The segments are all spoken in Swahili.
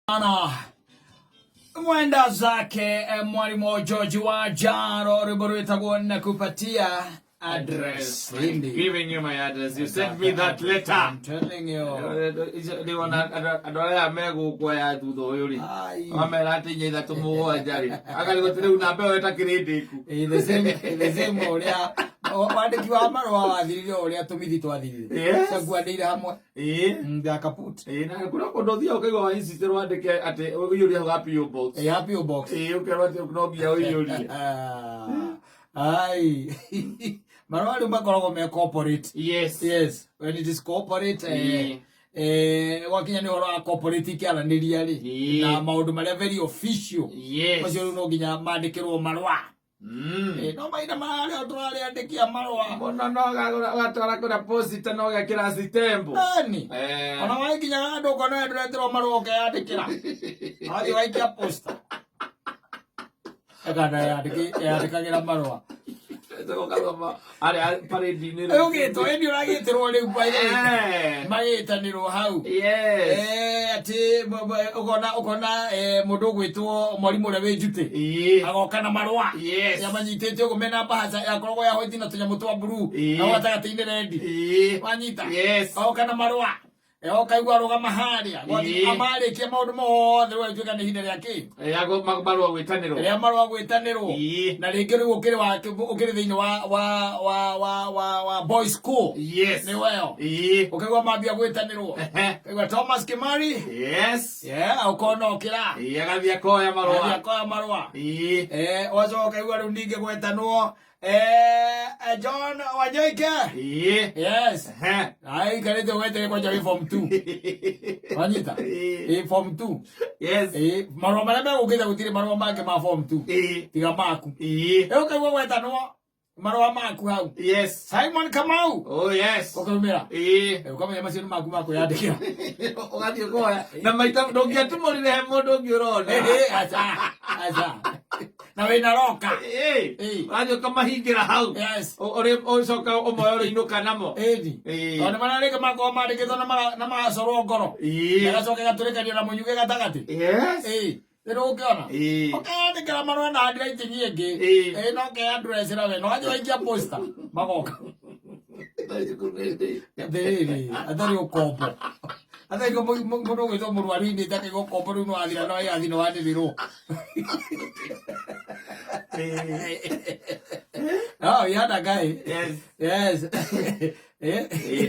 Ana mwenda zake mwalimu George wa Jaro Riborita na kupatia address. Giving you my address. You sent me that letter. I'm telling you. They want to mego kwa ya tudo yuri. Amelati nyeza tumo ajari. Akali ko tire una pe eta grade ku. The same oria. Wandiki wa marua wathirire oria tumithi twathirire. Sagwandeire hamwe. Ngakaput. Na kuna kondothia ukaigwa wa insist wandike ate yuri happy your box. Happy your box. Ukerwa kunogia yuri. Ai. Marua makoragwo me corporate. Yes. When it is corporate, wakinya ni horo wa corporate kiaraniria ri na maundu maria very official. Macio no nginya mandikirwo marua. No maina mari otrali andikia marua. Mbona no gatwara kuna post no gakira sitembo. Ani. Ona wakinya andu kono ndretero marua ke andikira. Athi waikia poster. Ekana yandikagira marua. Ari pare dinero. Okay, to endi uragitiro ri kwaire. Magitaniro hau. Ati ukona mundu gwitwo mwalimu ria winjute. Agoka na marua. Yamanyitete ugumena bahaza yakorwo ya hoiti na tunyamu twa blue. Na watagatiine red. Wanyita. Agoka na marua. Kaigwa roga maharia. Wathi amari kia maundu mothe wetuika ni hinde riake. Yago marua gwitaniro. Ria marua gwitaniro. Na ringi ri ukiri thiini wa boys school. Ni weo. Ukaigwa mambia gwitaniro. Kaigwa Thomas Kimari. Ukono kira. Agathia koya marua. Agathia marua. Wazo kaigwa ru ninge gwetanwo. John Wajoika. Ai karete wete kwa jari form 2. Wanyita. Form 2. Marua mara ugeza gutire marua make ma form 2. Tiga maku. Ukaigwa wetano marua maku hau. Simon Kamau. Ukamira. Ukamenya masino maku yandikira. Ugathio koya. Na maita ndongiatumurire he mundu ngiurona. Acha. Na wina roka. Radio kama hingira hau. Ore soka omoyo inuka namo. Ona manareka mako marikitho na macoro ngoro. Gacoke gaturekanio na munyuge gatagati. Pero ukiona. Ndikira marua na address nyingi. No ke address na we no aje waikia poster. Magoka. Adari ukopo. Adari ko muno gito murwari ni take go kopo no adira no ya adino adiro. Oh, yeah, that guy. Yes.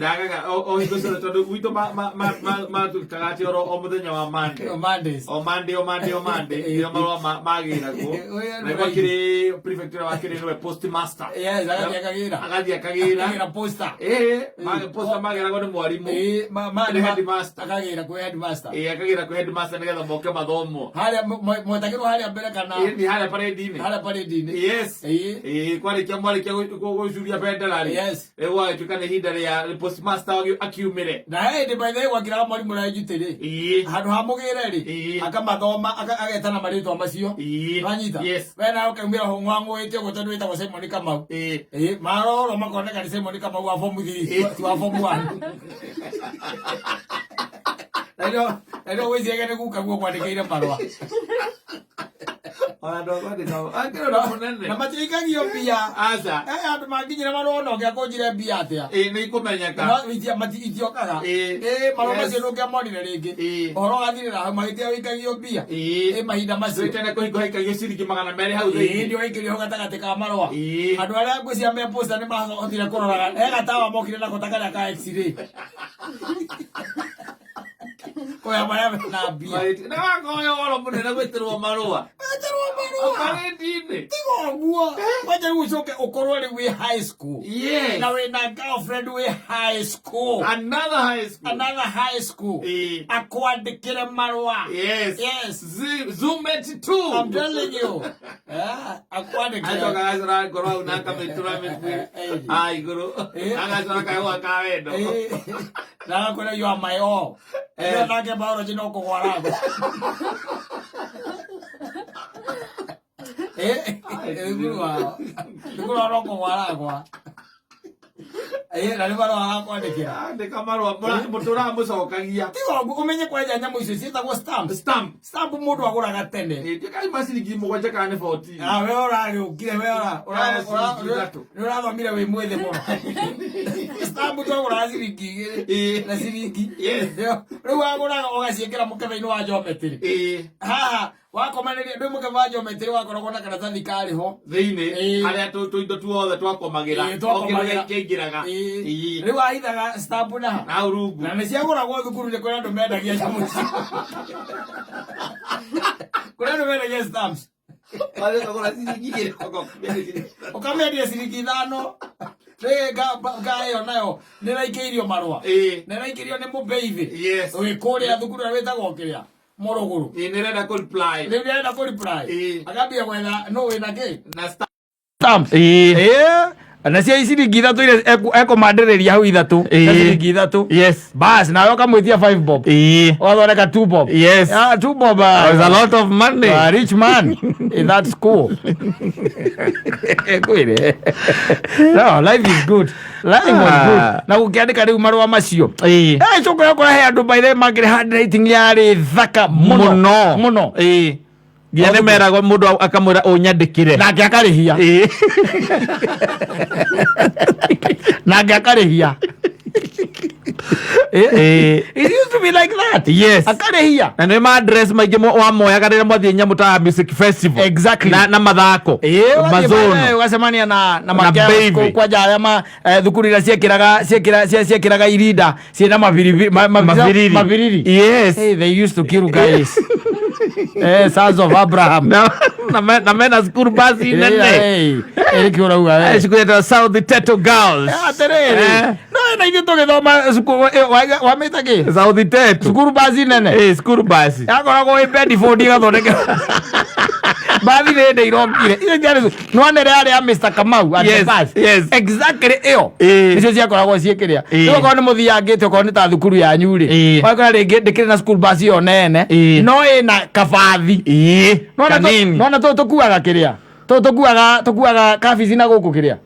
Daga o ito sa todo wito ma tu tagati oro o muthenya wa Monday. O Monday. Iyo marua magira ko. Na wakiri prefecture wakiri no postmaster. Agathia kagira. Akagira poster. Poster magira ko ni mwarimu. Headmaster. Akagira ko headmaster. Akagira ko headmaster nigetha moke mathomo. Haria mwetakiro haria mbere kana. Ni haria parade-ini. Kwari kia mwari kia gucuria benderari. Ewa tukane hindare ya postmaster akiumire. Na by the way wakira mwalimu ra njutire. Handu hamugire ri. Akamathoma agetana maritwa macio. Wanyita. Wena ukaumira ho ngwangu ite gutondu ita Simon Kamau. Maroro makoneka ni Simon Kamau wa form 3 ti wa form 1. Ndio wezi yake kukaguo kwandikire marua. Ona ndogo ndino. Akiro na munene. Na matikagio bia. Aza. Andu manginyira marua no gya kunjire bia atia. Ni kumenyeka. No witia matitiokaga. Marua macio no gya monire ringi. Ohoro gathirira ha mahitia wikagio bia. Mahinda macio. Witene kuhikagio ciringi 200 hau thini. Ndio waikirio gatagati ka marua. Andu aria ngwiciria me poster ni mahotire kuroraga. Gatawa mokire na gotagara ka X-ray. Koya mara na bia. Na wakoyo oro munene gwitirwo marua. Parade-ini. Tigo guo. Wacha ucoke ukorwo ri wi high school. Na we na girlfriend wi high school. Another high school. Akwandikire marua. Zoom it too. I'm telling you. Akwandikire. Ayo gazra goro na kametura me. Ai guru. Agazra ka wa ka wendo. Na kona you are my all. Ndio nake biology no kugwarago. Ndio roko waragwa. na marua akwandikira andika marua mutura mucokagia tigo umenye kwenja nyamu icio cietagwo stamp mundu aguraga tene kai maciringi 7 kana 14 we orage ukire we urathomire wi mwithe muno stamp tu aguraga ciringi 2 na ciringi riu aguraga ugaciekera mukebe-ini wa geometry haha wakomaneria ndu mukeba geometry wakoragwo na karatathi kariho thiini aria tuindo tuothe twakomagira okiraga kingiraga riu ahithaga stamp na urungu na niciaguragwo thukuru-ini kuria andu mendagia nyamu icio kuria andu mendagia stamps ukamendia ciringi 5 ĩyo nayo nĩraikĩirio marũa nĩraikĩirio nĩ mũbeithi wĩkũrĩa thukuru ũrĩa wĩtagwo kĩrĩa Morogoro nĩrenda kũreply akambia gwetha no wĩna kĩ na stamps na cia ciringi 3 iria ekũmandĩrĩria hau 3 na ciringi 3 bas nawe ũkamwĩtia 5 bob ũgathondeka 2 bob 2 bob is a lot of money rich man in that school kwĩre no life is good life was good na gũkĩandĩka rĩu marũa macio cũkũ yakora he andũ by the makĩrĩ handwriting yarĩ thaka mũno nginya nĩ meragwo mũndũ akamwĩra ũnyandĩkĩre nake akarĩhia it used to be like that akarĩhia na nĩ ma address maingĩ wamoyaga rĩrĩa mwathiĩ nyamũ ta music festival exactly na mathako mazone ũgacemania na makĩa kwanja arĩa thukuru iria ciekĩraga irinda ciĩna mabiriri they used to kill guys sons of Abraham na mena school bus nene ĩkĩũrauga cikwĩtwo South Teto Girls atĩrĩrĩ no na ithuĩ tũgĩthoma wamĩta kĩ South Teto school bus nene school bus yakoragwo ĩ Bedford ĩgathondeka bathi nĩ irokire nwanere arĩa Mr. Kamau exactly ĩyo nĩcio ciakoragwo ciĩkĩrĩa okorwo nĩ mũthiangĩte okorwo nĩ ta thukuru yanyu rĩ wakora rĩngĩ ndĩkĩrĩ na school bus ĩyo nene no ĩna kabathi nona tũkuaga kĩrĩa tũkuaga kabici na gũkũ kĩrĩa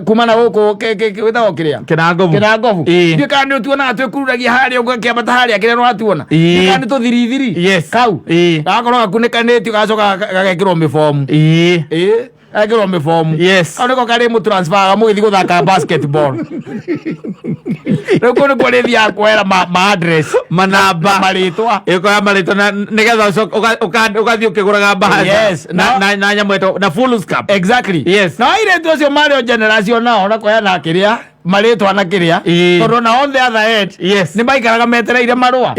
kuma na gũkũ wĩtagwo kĩrĩa kĩnangobu ndiũ kana nĩ ũtuonaga twĩkururagia harĩa ũgakĩambata harĩa kĩrĩa nĩwatuona kana nĩ tũthirithiri kau gakorwo gakunĩkanĩtio gacoka gagekĩrwo mĩbomu ekĩrwo mĩbomu kau nĩko karĩ mũtransferaga mũgĩthiĩ gũthaka basketball rĩu kũu nĩkuo rĩthiaga kuoera ma-address manamba marĩtwa ĩkoya marĩtwa nĩgetha ũgathiĩ ũkĩgũraga mbahasha na nyamũ ĩtwo na full scap exactly na airĩtu acio marĩ o generation nao nakoya na kĩrĩa marĩtwa na kĩrĩa tondũ na on the other end nĩ maikaraga metereire marũa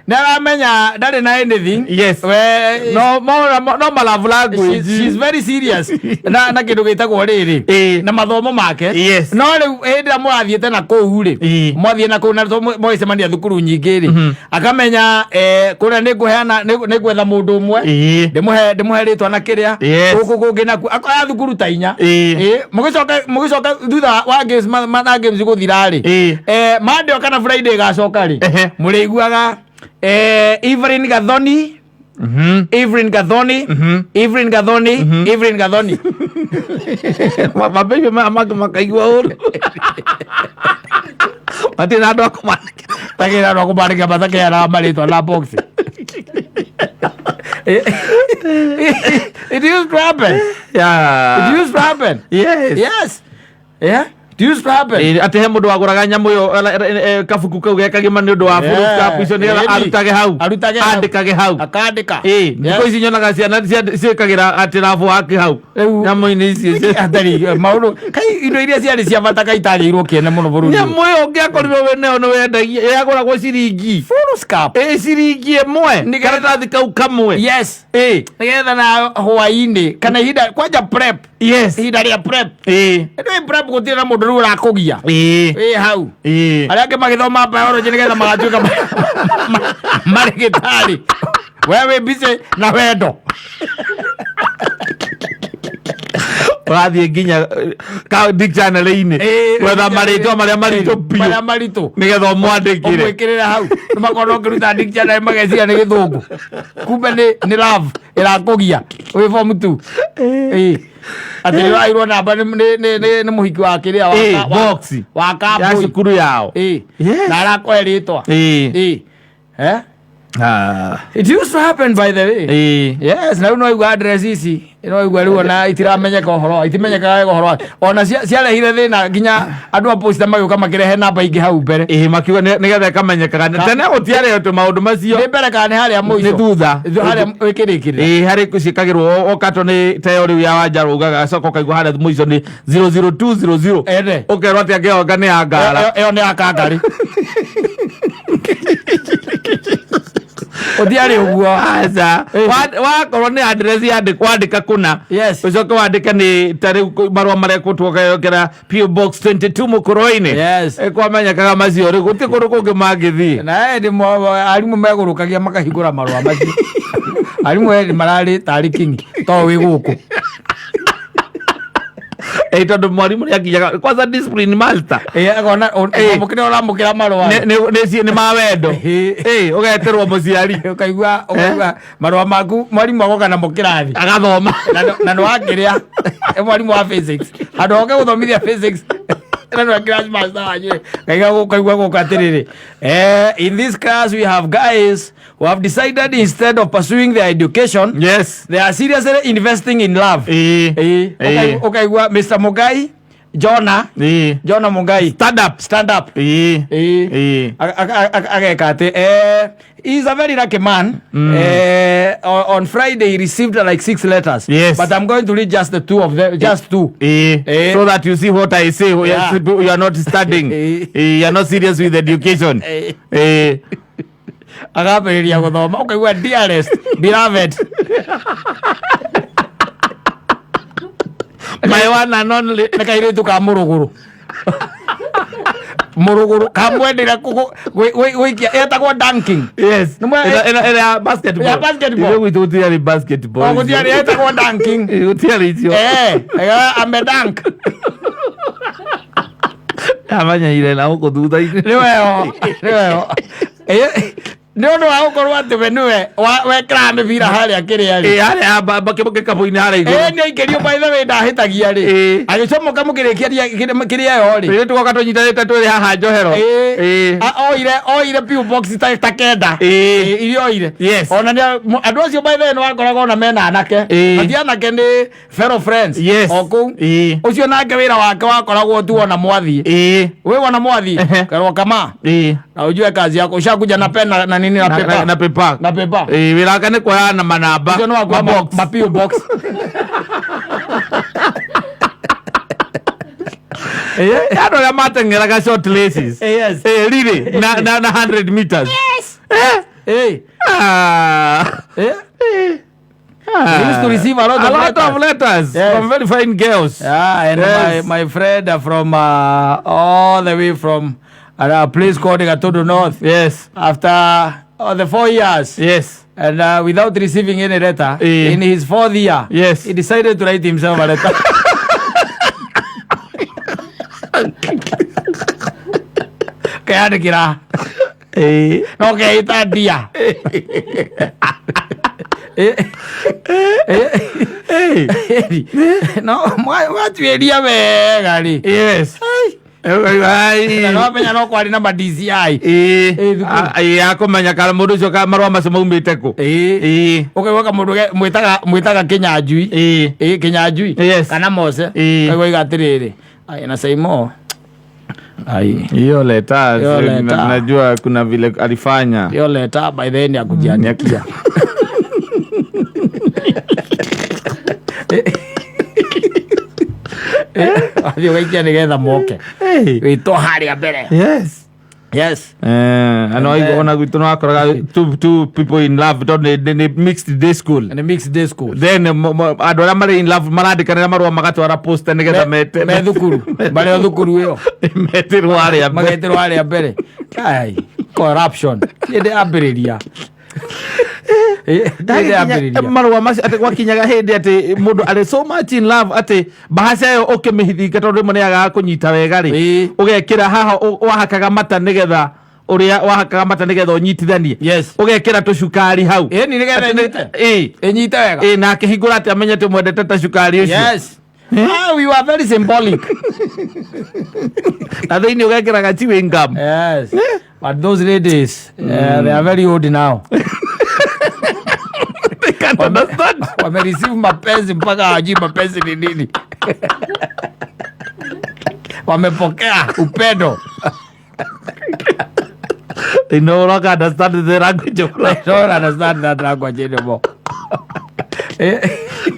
nĩ aramenya ndarĩ na anything no malavu language she's very serious na kĩndũ gĩtagwo rĩrĩ na mathomo make no rĩu hĩndĩ ĩrĩa mũrathiĩte na kũu rĩ mwathiĩ na kũu na mũgĩcemania thukuru nyingĩ rĩ akamenya kũrĩa nĩ gwetha mũndũ ũmwe ndĩmũhe rĩtwa na kĩrĩa gũkũ kũngĩ naku akoya thukuru ta 4 mũgĩcoka thutha wa mathaa games gũthira rĩ Monday kana Friday gacoka rĩ mũrĩiguaga Evelyn Gathoni mababy makaigua ũru matirĩ na andũ akũmandĩkĩra matakĩheanaga marĩtwa na box it used to happen atĩ he mũndũ wagũraga nyamũ ĩyo kabuku kau gekagima nĩ ũndũ wa full scap icio nĩgetha arutage hau andĩkage hau akandĩka thikũ ici nyonaga ciana ciĩkagĩra atĩ rabu wake hau nyamũ-inĩ icio maũndũ kai indo iria ciarĩ cia bata kai itarĩirwo kĩene mũno bũrũri nyamũ ĩyo ũngĩakorirwo wĩ nayo nĩ wendagia yagũragwo ciringi full scap ciringi ĩmwe karatathi kau kamwe nĩgetha na hwaĩ-inĩ kana ihinda kwanja prep ihinda rĩa prep nĩ prep gũtirĩ na mũndũ rĩu ũrakũgia hau arĩa angĩ magĩthoma biology nĩgetha magatuĩka marĩgĩtarĩ we wĩ busy na wendo ũrathiĩ nginya dictionary-inĩ gwetha marĩtwa marĩa maritũ nĩgetha ũmwandĩkĩre ũmwĩkĩrĩre hau nĩmakona ũkĩruta dictionary mageciria nĩ gĩthũngũ kumbe nĩ love ĩrakũgia wĩ form 2 Ati rairwo namba ni muhiki wa kiria wa box wa kapu ya cukuru yao. Na arakweritwa. It used to happen, by the way. Yes, na no igwa address ici no igwa riu na itiramenyeka uhoro itimenyeka uhoro ona ciarehire thina nginya andu a posta magioka makirehe namba ingi hau mbere makiuga nigetha kamenyekaga tene gutiare tu maundu macio ni mbere kana haria muico ni thutha haria wikirikire hari kucikagirwo okato ni teo riu ya wanjaru ugaga soko kaigwa haria muico ni 00200 ukerwa ati angeoga ni angara iyo ni akangari Odiari uguo aza wa korwo ni address ya kwandika kuna ucoke wandike ni tari marua mareko twogera PO Box 22 Mukoroini kwamenyekaga macio ri guti kundu kungi mangithi na ndi arimu megurukagia makahingura marua macio arimu marari tari king to wi guku tondu mwarimu ni akijaga kwanza discipline master agona mukire ora mukira marua ni ma wendo ugeterwo muciari ukaigua marua maku mwarimu agoka na mukirathi agathoma na no akiria mwarimu wa physics andu oke guthomithia physics no class master aje kaigua gukatiriri in this class we have guys who have decided instead of pursuing their education they are seriously investing in love okay Mr. Mugai Jonah Mugai stand up agekate he's a very lucky man. On Friday he received like 6 letters, but I'm going to read just the 2 of them, just 2 so that you see what I say. You are not studying. You are not serious with education. Agaperia guthoma ukaigua dearest beloved my one and only nakairitu ka muruguru kamwendera wikia etagwo dunking era basketball gutiari basketball gutiari etagwo dunking gutiari icio ame dunk amanya ile na uko thutha-ini niweo no akorwo ati we niwe wekira mibira haria kiria ri haria bakibuke kabu-ini haria iguru ni aikirio by the way ndahitagia ri agicomoka mukirikia kiria yo ri tugoka tunyitanite twiri haha njohero oire PO Box ta kenda irioire ona ni andu acio by the way no akoragwo na mena anake atia anake ni fellow friends oku ucio nake wira wake wakoragwo tu ona mwathi we wana mwathi karwa kama na ujue kazi yako ushakuja na pena na nini na pepa wira kane kwa na manamba ma PO Box ado ya matengeraga short races really na 100 meters I used to receive a lot of letters from very fine girls and my friend from all the way from a place called Gatodo North after the 4 years and without receiving any letter in his 4th year he decided to write himself a letter kayandikira no keita dia no mwatueria wega ri no menya no kwari na DCI akomenya kala mundu ucio ka marua macio maumite ku ukaiwa mundu mwitaga kinyanjui kinyanjui kana mose kaiwa igatiriri na saimo hiyo leta najua kuna vile alifanya hiyo leta by the end ya kujianikia adio waikia nigetha moke wito haria mbere and I ona gwitu no akoraga two people in love don't they mixed day school then andu aria mari in love marandikanira marua magatwara posta nigetha mete me thukuru bale thukuru iyo metirwo aria mbere ai corruption inde ambiriria marua macio ati gwakinyaga hindi ati mundu ari so much in love ati bahasha yo ukimihithinga tondu rimwe niaga kunyita wega ri ugekira haha wahakaga mata nigetha uria wahakaga mata nigetha unyitithanie ugekira tucukari hau ni nigetha nyite wega na akihingura ati amenyete mwendete ta cukari ucio we were very symbolic na thiini ugekira ga chewing gum but those ladies they are very old now. They can't understand. Wamereceive mapenzi mpaka hawajui mapenzi ni nini. Wamepokea upendo. They no longer understand the language of love. They don't understand that language anymore.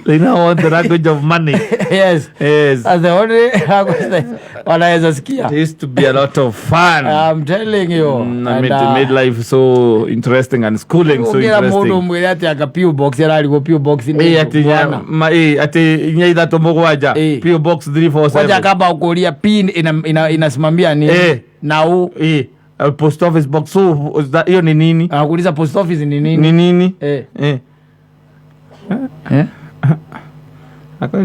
They now want the language of money. Yes. That's the only language wanaweza sikia. It used to be a lot of fun. I'm telling you. Made life so interesting and schooling so interesting. Mudu mwili ati akapiu box yari go piu box ni. Ati nyaida tomogwaja. Piu box 347. Kwaja kaba ukulia pin inasimamia ni na post office box. So hiyo ni nini? Anakuuliza post office ni nini? Ni nini? Akali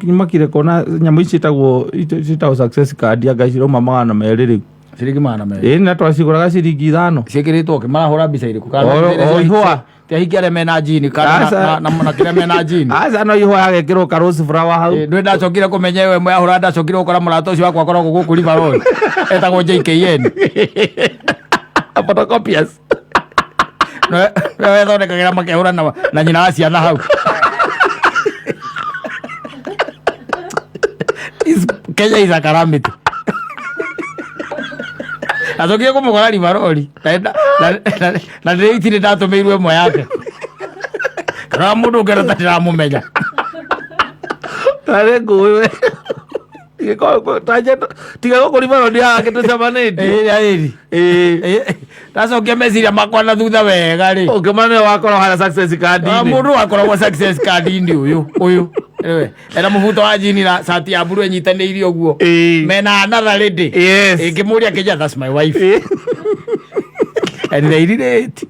ni makire kona nyamu icitagwo success card ya gaciro mama na meriri ciringi mana meriri na twaciguraga ciringi 5 cikiritwo kimarahura mbica iriku kana ihwa tia hikare mena jini kana na kire mena jini no ihwa yagekirwo ka rose flower hau ndwe ndacokire kumenya ewe mwe ahura ndacokire ukora murato ucio wakwa koragwo guku riva road etagwo JKN photocopiers no thondekagira makehura na nyina wa ciana hau. Kenya is a calamity. Azokia kumugora rivarori. Na ndĩitire ndatumirwe ĩmwe yake. Kana mundu ngereta ndiramumenya. Tare ngũĩ. Tiga gũkũ rivarori yake tũcemanĩtie. Ndacokia meciria makwa na thutha wega rĩ. Ũngĩmane wakorwo hana success card-inĩ. Mundu wakoragwo success card-inĩ uyu. Era mubuto wa jini na sati ya buru enyitaniire uguo mena another lady ingimuria kija that's my wife and they did it